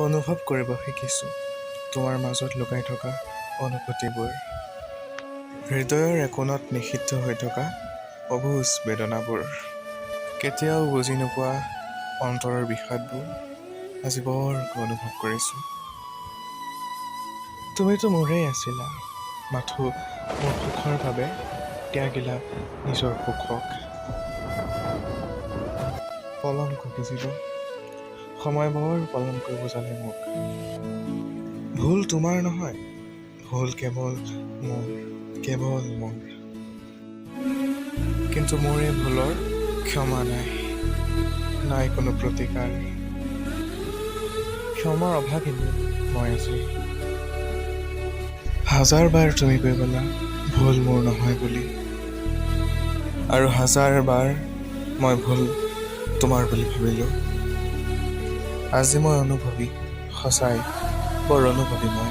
অনুভৱ কৰিব শিকিছোঁ তোমাৰ মাজত লুকাই থকা অনুভূতিবোৰ, হৃদয়ৰ একোণত নিষিদ্ধ হৈ থকা অবুজ বেদনাবোৰ, কেতিয়াও বুজি নোপোৱা অন্তৰৰ বিষাদবোৰ আজি বৰকৈ অনুভৱ কৰিছোঁ। তুমিতো মোৰেই আছিলা, মাথো মোৰ সুখৰ বাবে ত্যাগিলা নিজৰ সুখক। পলংক বুজিব, সময় বৰ পলমকৈ বুজালে মোক। ভুল তোমাৰ নহয়, ভুল কেৱল মোৰ। কিন্তু মোৰ এই ভুলৰ ক্ষমা নাই কোনো প্ৰতিকাৰ। ক্ষমাৰ অভাৱিনী মই আজি। হাজাৰ বাৰ তুমি কৈ গ'লা ভুল মোৰ নহয় বুলি, আৰু হাজাৰ বাৰ মই ভুল তোমাৰ বুলি ভাবিলোঁ। আজি মই অনুভৱী, সঁচাই বৰ অনুভৱী মই।